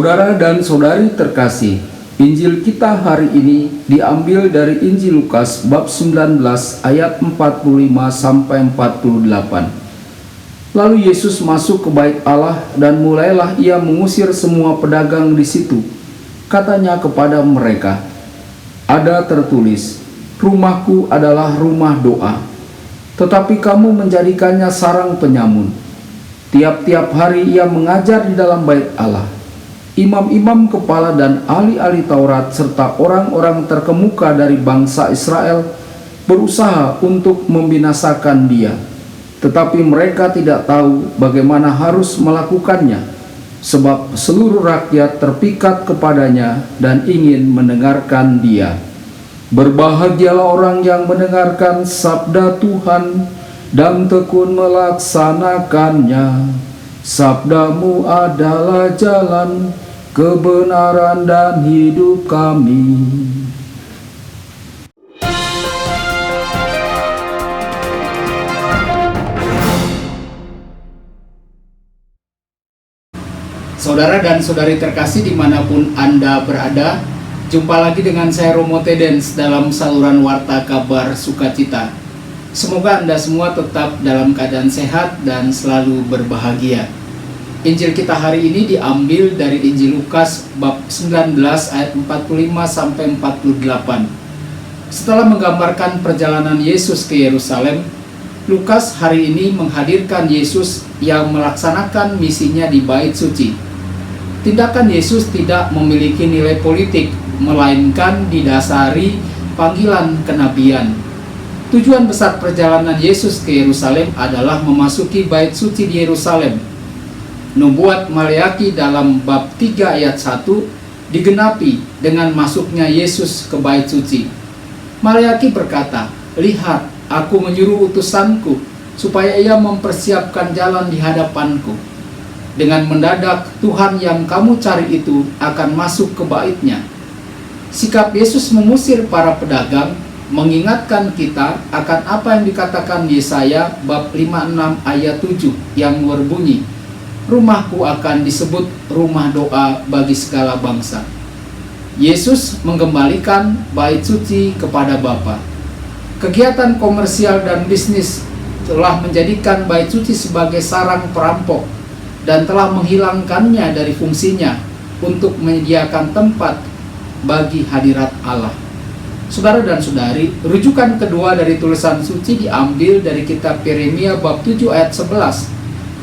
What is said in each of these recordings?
Saudara dan saudari terkasih, Injil kita hari ini diambil dari Injil Lukas bab 19 ayat 45 sampai 48. Lalu Yesus masuk ke bait Allah dan mulailah ia mengusir semua pedagang di situ. Katanya kepada mereka, "Ada tertulis, rumahku adalah rumah doa, tetapi kamu menjadikannya sarang penyamun." Tiap-tiap hari ia mengajar di dalam bait Allah. Imam-imam kepala dan ahli-ahli Taurat serta orang-orang terkemuka dari bangsa Israel berusaha untuk membinasakan dia. Tetapi mereka tidak tahu bagaimana harus melakukannya, sebab seluruh rakyat terpikat kepadanya dan ingin mendengarkan dia. Berbahagialah orang yang mendengarkan sabda Tuhan dan tekun melaksanakannya. Sabdamu adalah jalan, kebenaran dan hidup kami. Saudara dan saudari terkasih dimanapun Anda berada, jumpa lagi dengan saya Romo Tedens dalam saluran Warta Kabar Sukacita. Semoga Anda semua tetap dalam keadaan sehat dan selalu berbahagia. Injil kita hari ini diambil dari Injil Lukas bab 19 ayat 45 sampai 48. Setelah menggambarkan perjalanan Yesus ke Yerusalem, Lukas hari ini menghadirkan Yesus yang melaksanakan misinya di Bait Suci. Tindakan Yesus tidak memiliki nilai politik, melainkan didasari panggilan kenabian. Tujuan besar perjalanan Yesus ke Yerusalem adalah memasuki Bait Suci di Yerusalem. Nubuat Maleaki dalam bab 3 ayat 1 digenapi dengan masuknya Yesus ke Bait Suci. Maleaki berkata, "Lihat, aku menyuruh utusanku supaya ia mempersiapkan jalan di hadapanku. Dengan mendadak Tuhan yang kamu cari itu akan masuk ke bait-Nya." Sikap Yesus mengusir para pedagang mengingatkan kita akan apa yang dikatakan Yesaya bab 56 ayat 7 yang berbunyi, "Rumahku akan disebut rumah doa bagi segala bangsa." Yesus mengembalikan Bait Suci kepada Bapa. Kegiatan komersial dan bisnis telah menjadikan Bait Suci sebagai sarang perampok dan telah menghilangkannya dari fungsinya untuk menyediakan tempat bagi hadirat Allah. Saudara dan saudari, rujukan kedua dari tulisan suci diambil dari kitab Yeremia bab 7 ayat 11.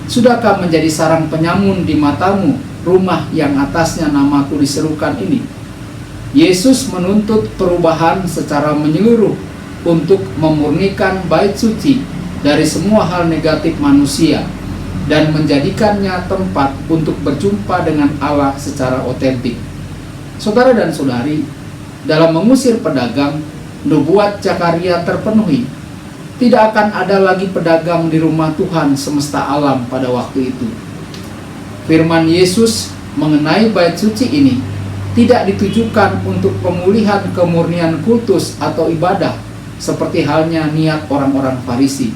"Sudahkah menjadi sarang penyamun di matamu, rumah yang atasnya namaku diserukan ini?" Yesus menuntut perubahan secara menyeluruh untuk memurnikan Bait Suci dari semua hal negatif manusia dan menjadikannya tempat untuk berjumpa dengan Allah secara otentik. Saudara dan saudari, dalam mengusir pedagang, nubuat Zakaria terpenuhi. Tidak akan ada lagi pedagang di rumah Tuhan semesta alam pada waktu itu. Firman Yesus mengenai Bait Suci ini tidak ditujukan untuk pemulihan kemurnian kultus atau ibadah seperti halnya niat orang-orang Farisi.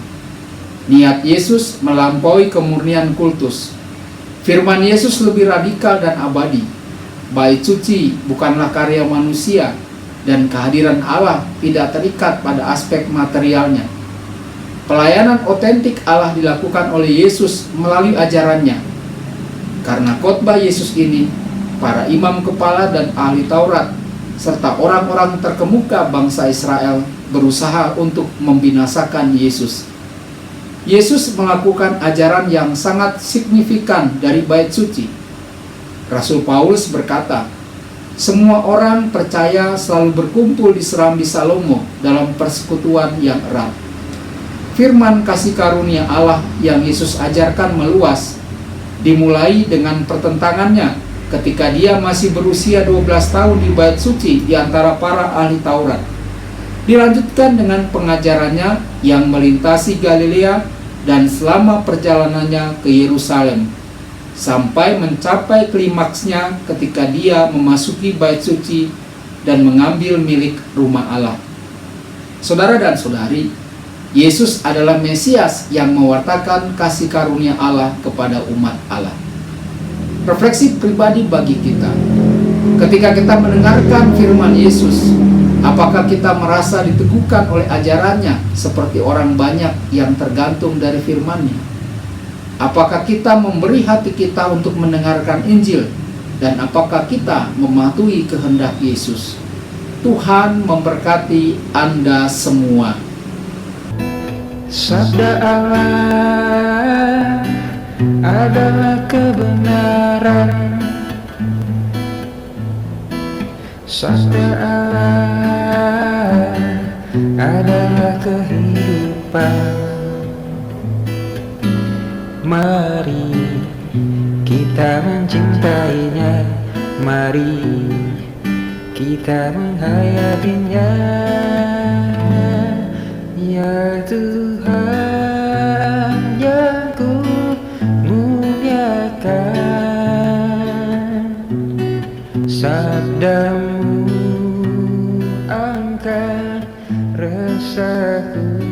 Niat Yesus melampaui kemurnian kultus. Firman Yesus lebih radikal dan abadi. Bait Suci bukanlah karya manusia dan kehadiran Allah tidak terikat pada aspek materialnya. Pelayanan otentik Allah dilakukan oleh Yesus melalui ajarannya. Karena khotbah Yesus ini, para imam kepala dan ahli Taurat serta orang-orang terkemuka bangsa Israel berusaha untuk membinasakan Yesus. Yesus melakukan ajaran yang sangat signifikan dari Bait Suci. Rasul Paulus berkata, "Semua orang percaya selalu berkumpul di Serambi Salomo dalam persekutuan yang erat." Firman kasih karunia Allah yang Yesus ajarkan meluas, dimulai dengan pertentangannya ketika dia masih berusia 12 tahun di Bait Suci di antara para ahli Taurat. Dilanjutkan dengan pengajarannya yang melintasi Galilea dan selama perjalanannya ke Yerusalem, sampai mencapai klimaksnya ketika dia memasuki Bait Suci dan mengambil milik rumah Allah. Saudara dan saudari, Yesus adalah Mesias yang mewartakan kasih karunia Allah kepada umat Allah. Refleksi pribadi bagi kita. Ketika kita mendengarkan firman Yesus, apakah kita merasa diteguhkan oleh ajarannya seperti orang banyak yang tergantung dari firman-Nya? Apakah kita memberi hati kita untuk mendengarkan Injil? Dan apakah kita mematuhi kehendak Yesus? Tuhan memberkati Anda semua. Sabda Allah adalah kebenaran. Sabda Allah adalah kehidupan. Mari kita mencintainya, mari kita menghayatinya. Ya Tuhan yang ku muliakan, sabdamu angkat resahku.